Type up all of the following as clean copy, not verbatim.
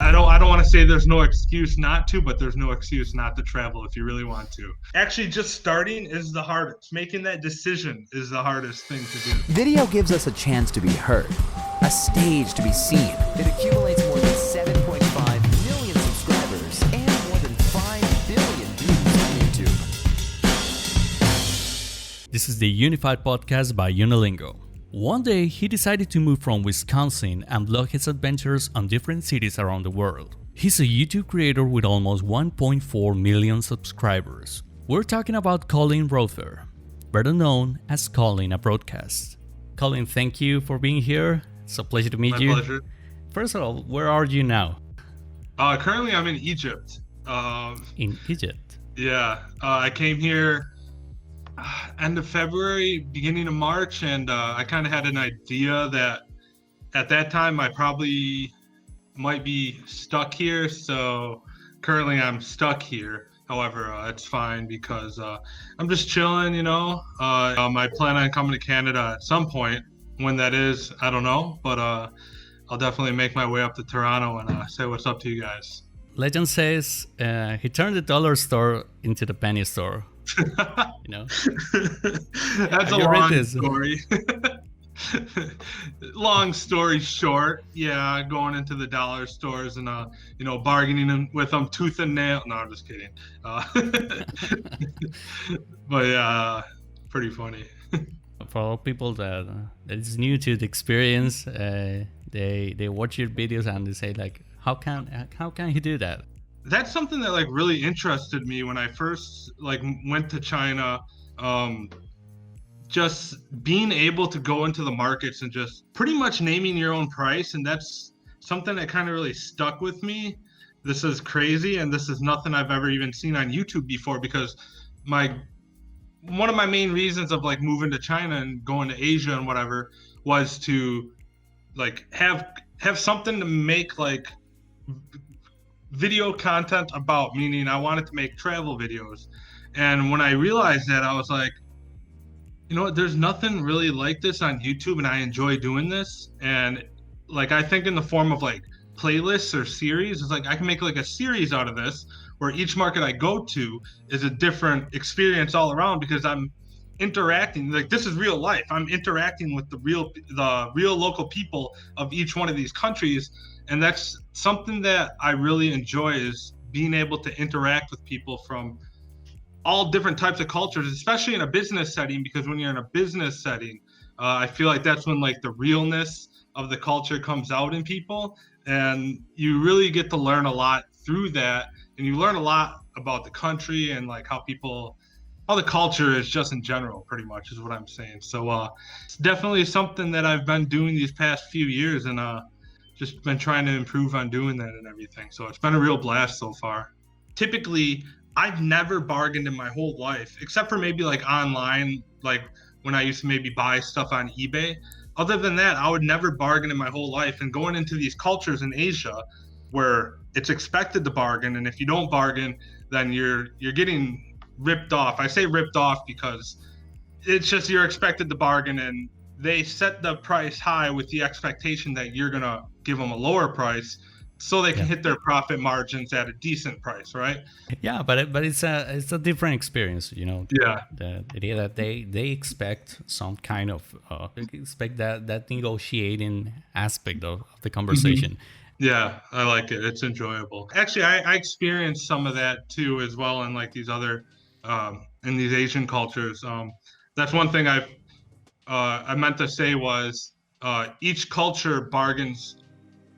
I don't want to say there's no excuse not to, but there's no excuse not to travel if you really want to. Actually, just starting is the hardest. Making that decision is the hardest thing to do. Video gives us a chance to be heard, a stage to be seen. It accumulates more than 7.5 million subscribers and more than 5 billion views on YouTube. This is the Unify podcast by Unilingo. One day, he decided to move from Wisconsin and vlog his adventures on different cities around the world. He's a YouTube creator with almost 1.4 million subscribers. We're talking about Collin Rodefer, better known as Collin Abroadcast. Collin, thank you for being here. It's a pleasure to meet you. My pleasure. First of all, where are you now? Currently, I'm in Egypt. In Egypt? Yeah. I came here end of February, beginning of March, and I kind of had an idea that at that time I probably might be stuck here. So currently I'm stuck here. However, it's fine because I'm just chilling, you know. I plan on coming to Canada at some point. When that is, I don't know, but I'll definitely make my way up to Toronto and say what's up to you guys. Legend says he turned the dollar store into the penny store. You know, that's a long story. Long story short, yeah, going into the dollar stores and bargaining with them tooth and nail. No, I'm just kidding. But yeah, pretty funny. For all people that is new to the experience, they watch your videos and they say like, how can he do that? That's something that really interested me when I first went to China. Just being able to go into the markets and just pretty much naming your own price, and that's something that kind of really stuck with me. This is crazy, and this is nothing I've ever even seen on YouTube before, because one of my main reasons of moving to China and going to Asia and whatever was to have something to make video content about, meaning I wanted to make travel videos. And when I realized that, I was like, you know what, there's nothing really like this on YouTube, and I enjoy doing this. And I think in the form of playlists or series, it's I can make a series out of this where each market I go to is a different experience all around, because I'm interacting, this is real life. I'm interacting with the real local people of each one of these countries. And that's something that I really enjoy, is being able to interact with people from all different types of cultures, especially in a business setting, because when you're in a business setting, I feel like that's when the realness of the culture comes out in people, and you really get to learn a lot through that. And you learn a lot about the country and how the culture is just in general, pretty much is what I'm saying. So it's definitely something that I've been doing these past few years, and just been trying to improve on doing that and everything. So it's been a real blast so far. Typically, I've never bargained in my whole life, except for maybe online, when I used to maybe buy stuff on eBay. Other than that, I would never bargain in my whole life. And going into these cultures in Asia where it's expected to bargain, and if you don't bargain, then you're getting ripped off. I say ripped off because it's just you're expected to bargain, and they set the price high with the expectation that you're gonna give them a lower price so they can hit their profit margins at a decent price, right? Yeah, but it's a different experience, you know. Yeah. The idea that they expect some kind of expect that negotiating aspect of the conversation. Mm-hmm. Yeah, I like it. It's enjoyable. Actually, I experienced some of that too as well in these other in these Asian cultures. That's one thing I meant to say was each culture bargains.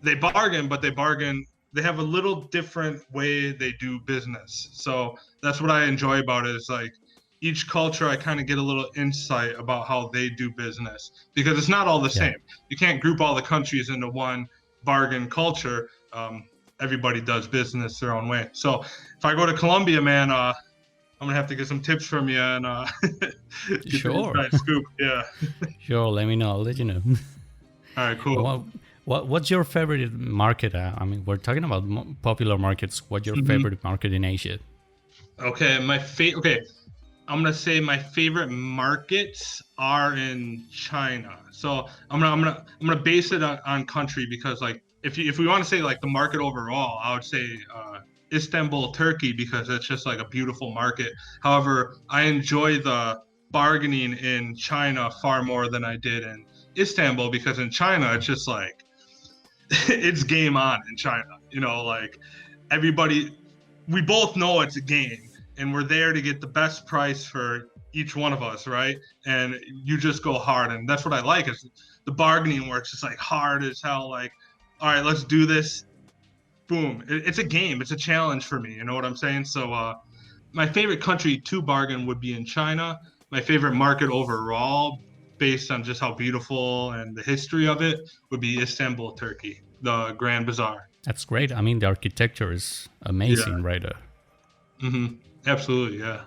They bargain, but they have a little different way they do business. So that's what I enjoy about it, is each culture I kind of get a little insight about how they do business, because it's not all the same. You can't group all the countries into one bargain culture. Everybody does business their own way. So if I go to Colombia, man, I'm gonna have to get some tips from you and get Sure. the inside scoop. Yeah. Sure, let me know. I'll let you know. All right, cool. What's your favorite market? I mean, we're talking about popular markets. What's your favorite market in Asia? Okay, I'm gonna say my favorite markets are in China. So I'm gonna base it on country, because if we want to say like the market overall, I would say Istanbul, Turkey, because it's just like a beautiful market. However, I enjoy the bargaining in China far more than I did in Istanbul, because in China it's just like it's game on in China. Like everybody, we both know it's a game, and we're there to get the best price for each one of us, right? And you just go hard, and that's what I like, is the bargaining works. It's like hard as hell. Like, all right, let's do this. Boom. It's a game. It's a challenge for me. You know what I'm saying? So, my favorite country to bargain would be in China. My favorite market overall, based on just how beautiful and the history of it, would be Istanbul, Turkey, the Grand Bazaar. That's great. I mean, the architecture is amazing, right there. Absolutely, yeah.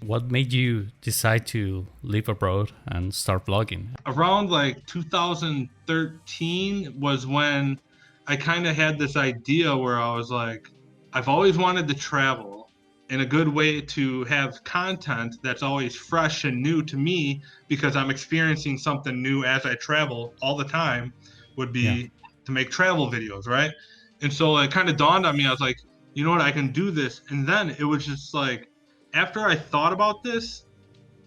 What made you decide to live abroad and start vlogging? Around like 2013 was when I kind of had this idea where I was like, I've always wanted to travel, and a good way to have content that's always fresh and new to me, because I'm experiencing something new as I travel all the time, would be to make travel videos, right? And so it kind of dawned on me. I was like, you know what, I can do this. And then it was just like, after I thought about this,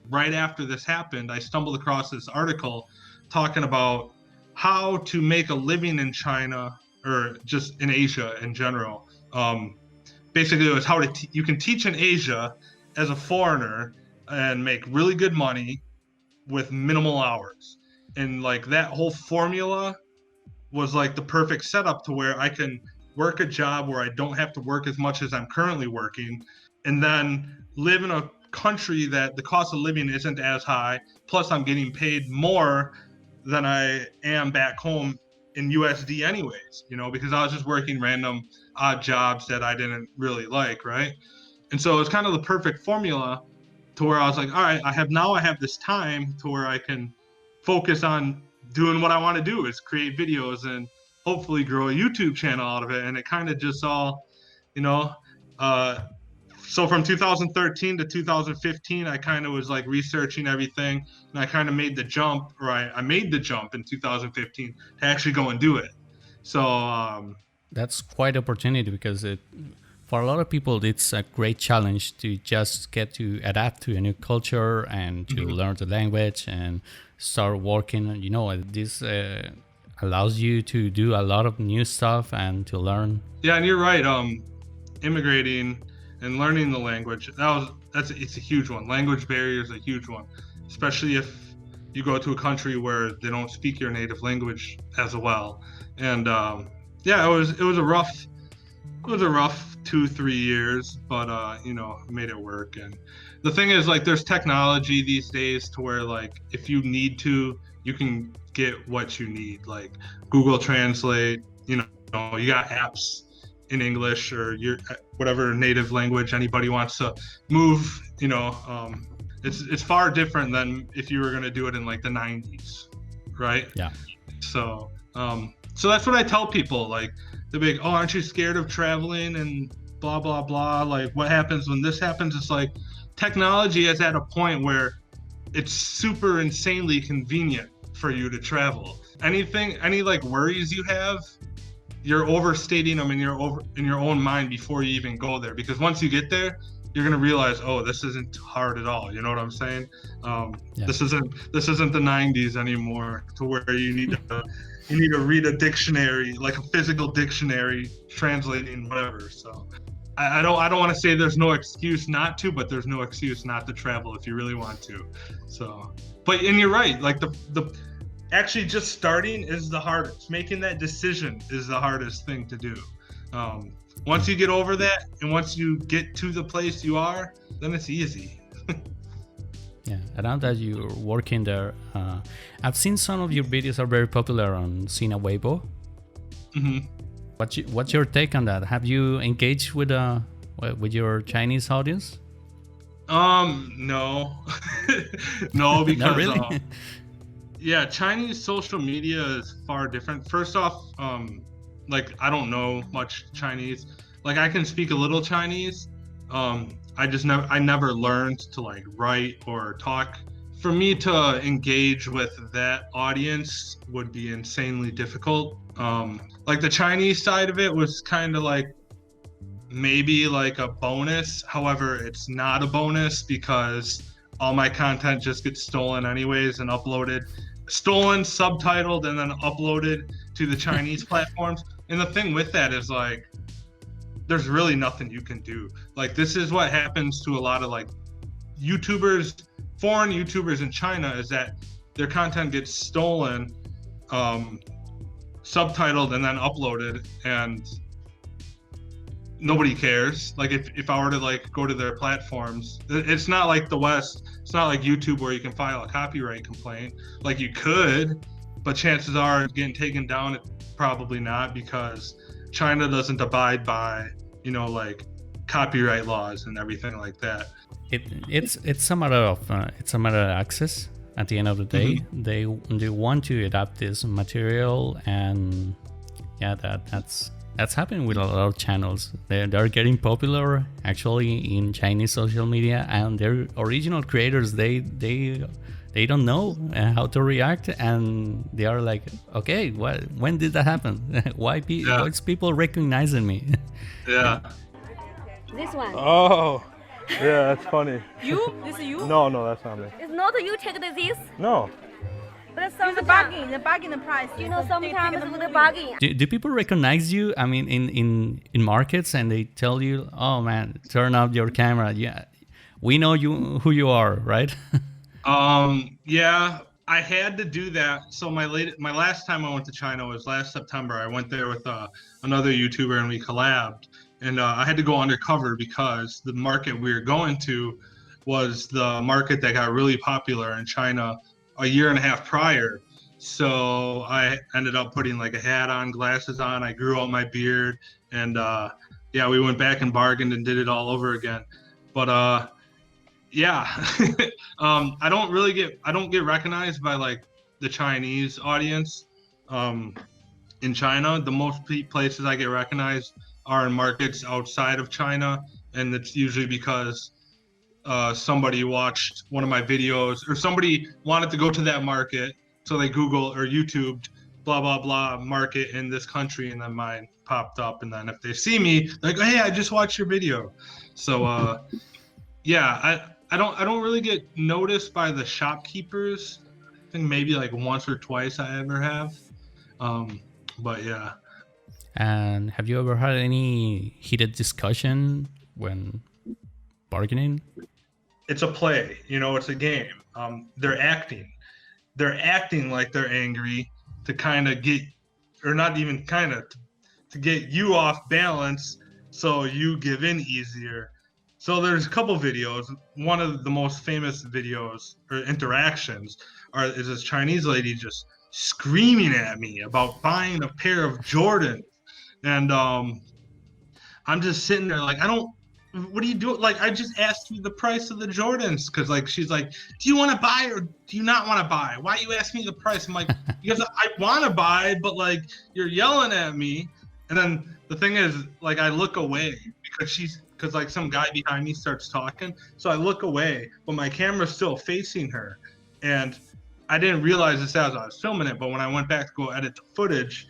right after this happened, I stumbled across this article talking about how to make a living in China, or just in Asia in general. Basically, it was how to you can teach in Asia as a foreigner and make really good money with minimal hours. And like that whole formula was like the perfect setup to where I can work a job where I don't have to work as much as I'm currently working, and then live in a country that the cost of living isn't as high. Plus, I'm getting paid more than I am back home in USD anyways, because I was just working random odd jobs that I didn't really like, right? And so it's kind of the perfect formula to where I was like, all right, I have this time to where I can focus on doing what I want to do, is create videos and hopefully grow a YouTube channel out of it. And it kind of just all, so from 2013 to 2015, I kind of was like researching everything, and I kind of made the jump, or I made the jump in 2015 to actually go and do it. So that's quite opportunity, because for a lot of people, it's a great challenge to just get to adapt to a new culture and to learn the language and start working. This allows you to do a lot of new stuff and to learn. Yeah, and you're right. Immigrating and learning the language, it's a huge one. Language barrier is a huge one, especially if you go to a country where they don't speak your native language as well. And it was a rough 2-3 years, but made it work. And the thing is, like, there's technology these days to where, like, if you need to, you can get what you need, like Google Translate. You got apps in English or your whatever native language anybody wants to move. It's far different than if you were going to do it in like the 90s, right? Yeah. So that's what I tell people. Like, they're like, oh, aren't you scared of traveling and blah blah blah, like what happens when this happens? It's like technology is at a point where it's super insanely convenient for you to travel. Any like worries you have, you're overstating them in your own mind before you even go there, because once you get there, you're gonna realize, oh, this isn't hard at all. You know what I'm saying? This isn't the 90s anymore, to where you need to read a dictionary, like a physical dictionary, translating whatever. So I don't want to say there's no excuse not to, but there's no excuse not to travel if you really want to. So, and you're right. Like the actually just starting is the hardest. Making that decision is the hardest thing to do. Once you get over that, and once you get to the place you are, then it's easy. Yeah, around that you're working there. I've seen some of your videos are very popular on Sina Weibo. Mm-hmm. What's your take on that? Have you engaged with your Chinese audience? No, no, because Not really. Yeah, Chinese social media is far different. First off, like, I don't know much Chinese. Like, I can speak a little Chinese. I never learned to like write or talk. For me to engage with that audience would be insanely difficult. Like the Chinese side of it was kind of like maybe like a bonus. However, it's not a bonus because all my content just gets stolen anyways and uploaded, stolen, subtitled, and then uploaded to the Chinese platforms. And the thing with that is like, there's really nothing you can do. Like this is what happens to a lot of like YouTubers, foreign YouTubers in China, is that their content gets stolen, subtitled, and then uploaded, and nobody cares. Like if I were to like go to their platforms, it's not like the West, it's not like YouTube where you can file a copyright complaint. Like you could, but chances are getting taken down, probably not, because China doesn't abide by, you know, like copyright laws and everything like that. It's a matter of access. At the end of the day, they want to adapt this material, and yeah, that's happening with a lot of channels. They're getting popular actually in Chinese social media, and their original creators they don't know how to react, and they are like, okay, when did that happen? Why is people recognizing me? Yeah. This one. Oh, yeah, that's funny. You? This is you? No, that's not me. It's not you take this. No. But it's bargain the price. You know, sometimes with the bargain. Do people recognize you? I mean, in markets, and they tell you, oh man, turn up your camera. Yeah, we know who you are, right? Yeah, I had to do that. So my last time I went to China was last September. I went there with another YouTuber, and we collabed. And I had to go undercover because the market we were going to was the market that got really popular in China a year and a half prior. So I ended up putting like a hat on, glasses on. I grew out my beard, and yeah, we went back and bargained and did it all over again. But yeah, I don't get recognized by like the Chinese audience in China. The most places I get recognized are in markets outside of China, and it's usually because somebody watched one of my videos, or somebody wanted to go to that market, so they Googled or YouTubed blah blah blah market in this country, and then mine popped up, and then if they see me, they're like, hey, I just watched your video. So yeah, I don't really get noticed by the shopkeepers. I think maybe like once or twice I ever have, but yeah. And have you ever had any heated discussion when bargaining? It's a play, you know, it's a game. They're acting like they're angry to kind of get, or not even kind of, to get you off balance so you give in easier. So there's a couple videos. One of the most famous videos or interactions is this Chinese lady just screaming at me about buying a pair of Jordans. And I'm just sitting there like, what are you doing? Like, I just asked you the price of the Jordans, because like she's like, do you want to buy or do you not want to buy? Why are you asking me the price? I'm like, because I want to buy, but like you're yelling at me. And then the thing is, like, I look away because like some guy behind me starts talking, so I look away, but my camera's still facing her, and I didn't realize this as I was filming it. But when I went back to go edit the footage,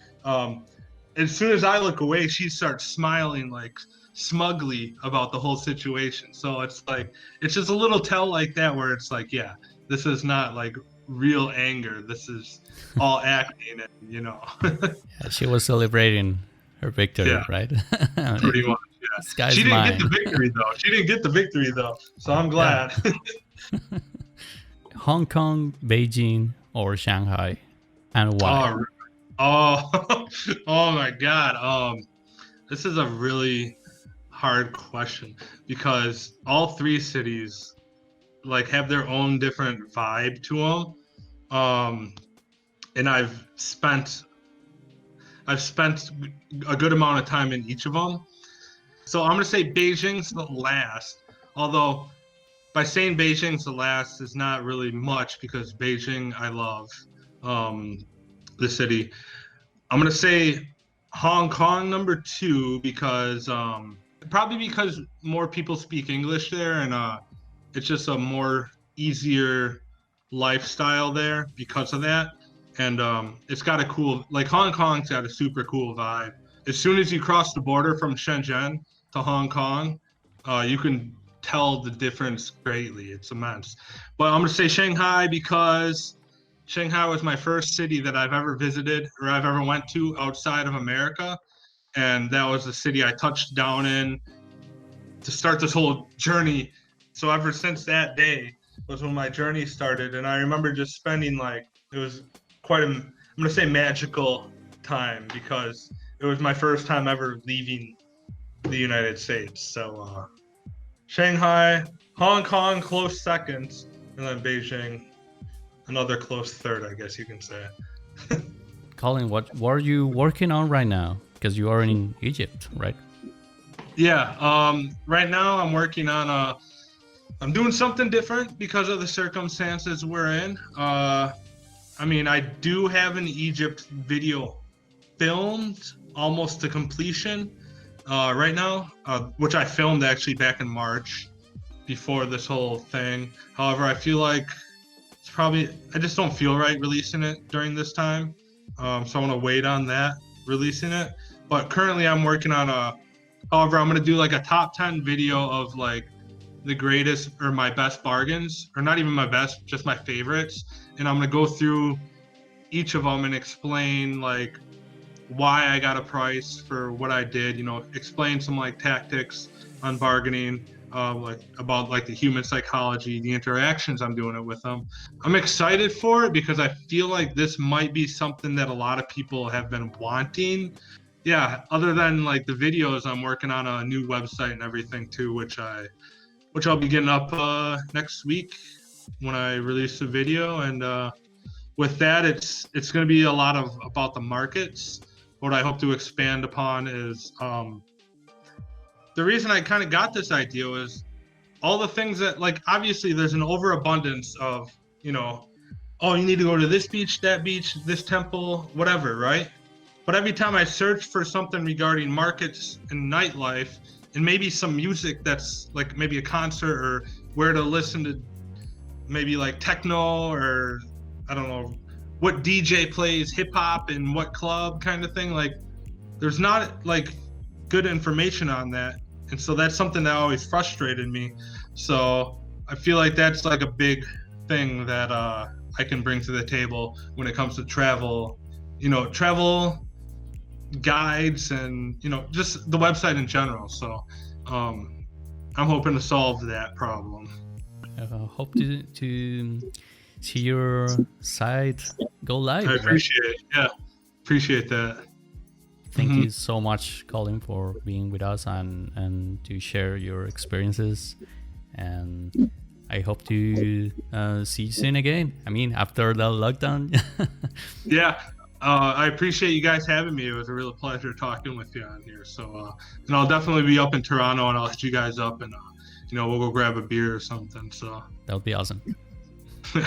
as soon as I look away, she starts smiling like smugly about the whole situation. So it's like, it's just a little tell like that where it's like, yeah, this is not like real anger. This is all acting, and, you know. Yeah, she was celebrating her victory, right? Pretty much, yeah. She didn't get the victory though. So I'm glad. Yeah. Hong Kong, Beijing, or Shanghai, and why? Oh my God. This is a really hard question, because all three cities like have their own different vibe to them. And I've spent a good amount of time in each of them. So I'm going to say Beijing's the last, although by saying Beijing's the last is not really much, because Beijing, I love the city. I'm going to say Hong Kong number 2, because probably because more people speak English there, and it's just a more easier lifestyle there because of that. and it's got a cool, like Hong Kong's got a super cool vibe. As soon as you cross the border from Shenzhen to Hong Kong, you can tell the difference greatly. It's immense. But I'm gonna say Shanghai because Shanghai was my first city that I've ever visited or I've ever went to outside of America, and that was the city I touched down in to start this whole journey. So ever since that day was when my journey started, and I remember just spending like, it was quite I'm gonna say magical time because it was my first time ever leaving the United States. So Shanghai, Hong Kong close seconds, and then Beijing another close third, I guess you can say. Collin, what are you working on right now? Because you are in Egypt, right? Yeah, right now I'm working on I'm doing something different because of the circumstances we're in. I mean, I do have an Egypt video filmed almost to completion right now, which I filmed actually back in March before this whole thing. However, I feel like I just don't feel right releasing it during this time. So I want to wait on that, releasing it. But currently I'm working on however, I'm going to do like a top 10 video of like the greatest or my best bargains, or not even my best, just my favorites. And I'm going to go through each of them and explain like why I got a price for what I did, explain some like tactics on bargaining, like about like the human psychology, the interactions I'm doing it with them. I'm excited for it because I feel like this might be something that a lot of people have been wanting. Yeah, other than like the videos, I'm working on a new website and everything too, which I'll be getting up next week when I release the video. And with that, it's going to be a lot about the markets. What I hope to expand upon is the reason I kind of got this idea was all the things that, like, obviously there's an overabundance of, oh, you need to go to this beach, that beach, this temple, whatever, right? But every time I search for something regarding markets and nightlife and maybe some music that's like maybe a concert or where to listen to maybe like techno or I don't know what DJ plays hip hop in what club kind of thing, like there's not like good information on that. And so that's something that always frustrated me. So I feel like that's like a big thing that I can bring to the table when it comes to travel, travel guides and, just the website in general. So I'm hoping to solve that problem. Hope to see your site go live. I appreciate it. Yeah, appreciate that. Thank you so much, Collin, for being with us and to share your experiences. And I hope to see you soon again. I mean, after the lockdown. Yeah. I appreciate you guys having me. It was a real pleasure talking with you on here. So, and I'll definitely be up in Toronto, and I'll hit you guys up, and we'll go grab a beer or something. So that would be awesome.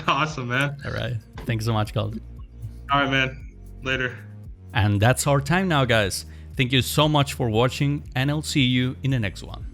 Awesome, man. All right. Thanks so much, Collin. All right, man. Later. And that's our time now, guys. Thank you so much for watching, and I'll see you in the next one.